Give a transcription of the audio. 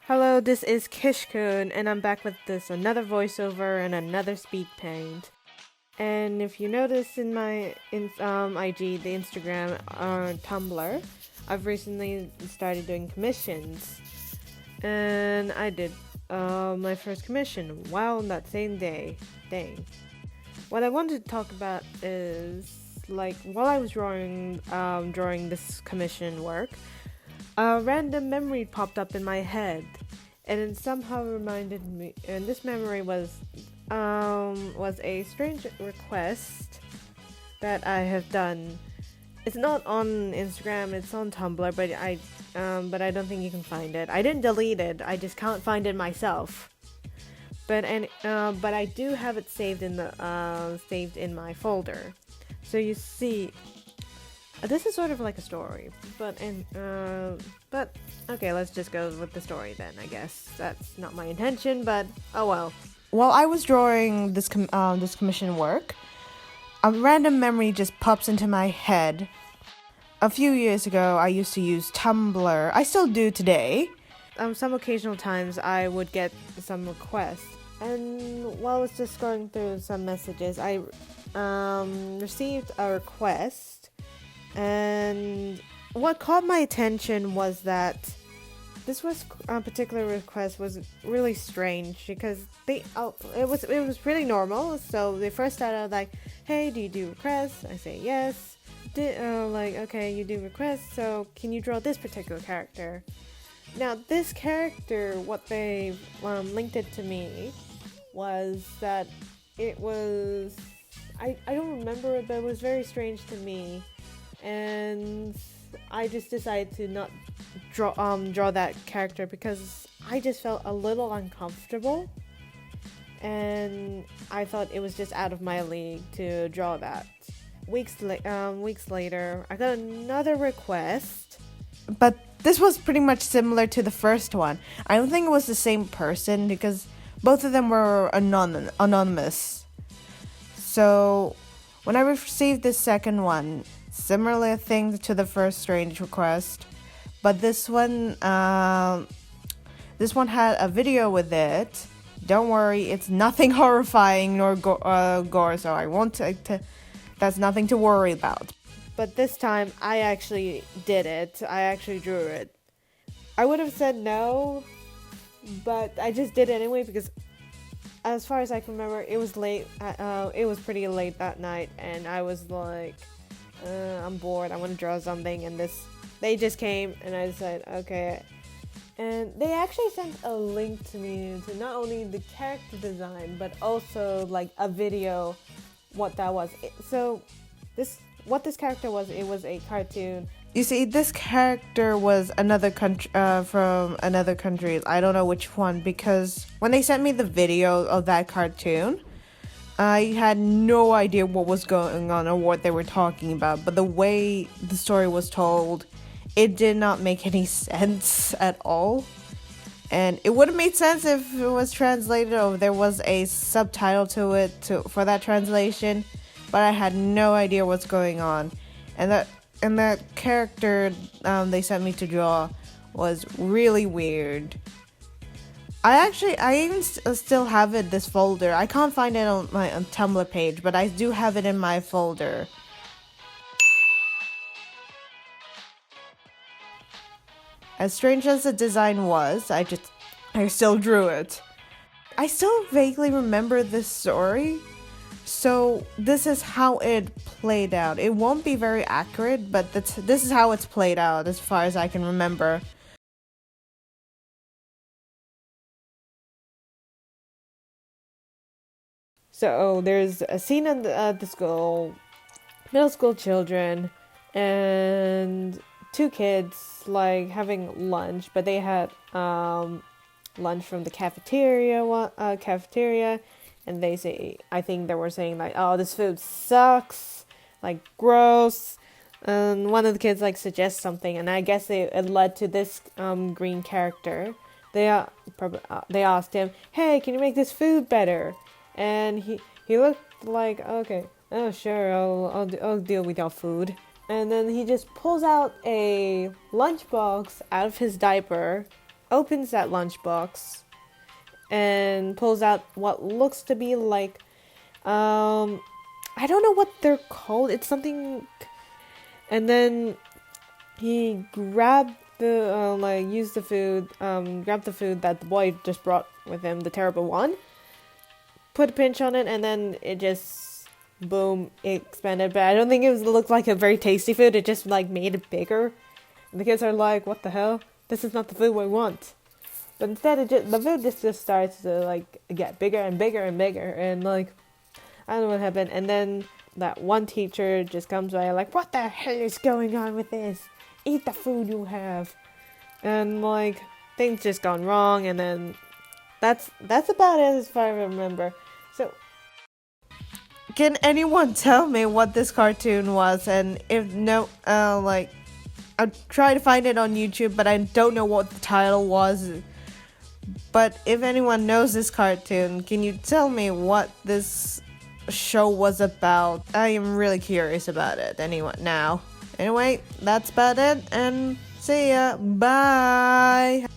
Hello, this is Kitsch-Kun, and I'm back with another voiceover and another speed paint. And if you notice in my IG, the Instagram, or Tumblr, I've recently started doing commissions, and I did my first commission on that same day. Dang. What I wanted to talk about is while I was drawing this commission work. A random memory popped up in my head, and it somehow reminded me. And this memory was a strange request that I have done. It's not on Instagram; it's on Tumblr, but I don't think you can find it. I didn't delete it; I just can't find it myself. But I do have it saved in my folder. So you see, this is sort of like a story, but okay, let's just go with the story then. I guess that's not my intention, but oh well. While I was drawing this commission work, a random memory just pops into my head. A few years ago, I used to use Tumblr. I still do today. Some occasional times I would get some requests, and while I was just going through some messages, I received a request. And what caught my attention was that this particular request was really strange because it was pretty normal. So they first started like, "Hey, do you do requests?" I say yes. Okay, you do requests. So can you draw this particular character? Now this character, what they linked it to me was that it was I don't remember it, but it was very strange to me. And I just decided to not draw that character because I just felt a little uncomfortable, and I thought it was just out of my league to draw that. Weeks later, I got another request, but this was pretty much similar to the first one. I don't think it was the same person because both of them were anonymous. So when I received this second one, similar thing to the first strange request, but this one had a video with it. Don't worry, it's nothing horrifying nor gore, so I won't. That's nothing to worry about. But this time, I actually did it. I actually drew it. I would have said no, but I just did it anyway because, as far as I can remember, it was late. It was pretty late that night, and I was like, I'm bored, I want to draw something, and they just came, and I decided, okay. And they actually sent a link to me to not only the character design, but also like a video, what that was. What this character was, it was a cartoon. You see, this character was another country, from another country. I don't know which one, because when they sent me the video of that cartoon, I had no idea what was going on or what they were talking about, but the way the story was told, it did not make any sense at all. And it would have made sense if it was translated or there was a subtitle to it for that translation, but I had no idea what's going on. And that character they sent me to draw was really weird. I even still have this folder. I can't find it on my Tumblr page, but I do have it in my folder. As strange as the design was, I still drew it. I still vaguely remember this story, so this is how it played out. It won't be very accurate, but this is how it's played out as far as I can remember. So there's a scene at the school, middle school children, and two kids like having lunch, but they had lunch from the cafeteria, and I think they were saying like, "Oh, this food sucks, like gross." And one of the kids like suggests something, and I guess it led to this green character. They asked him, "Hey, can you make this food better?" And he looked like, "Okay, oh sure, I'll deal with your food." And then he just pulls out a lunchbox out of his diaper opens that lunchbox and pulls out what looks to be like, I don't know what they're called. It's something. And then he grabbed used the food, grabbed the food that the boy just brought with him, the terrible one, put a pinch on it, and then it just, boom, it expanded. But I don't think it looked like a very tasty food. It just, like, made it bigger. And the kids are like, what the hell? This is not the food we want. But instead, the food just starts to, like, get bigger and bigger and bigger. And, like, I don't know what happened. And then that one teacher just comes by like, what the hell is going on with this? Eat the food you have. And, like, things just gone wrong. And then that's about it as far as I remember. So, can anyone tell me what this cartoon was? And if no, I'll try to find it on YouTube, but I don't know what the title was. But if anyone knows this cartoon, can you tell me what this show was about? I am really curious about it now. Anyway, that's about it, and see ya. Bye.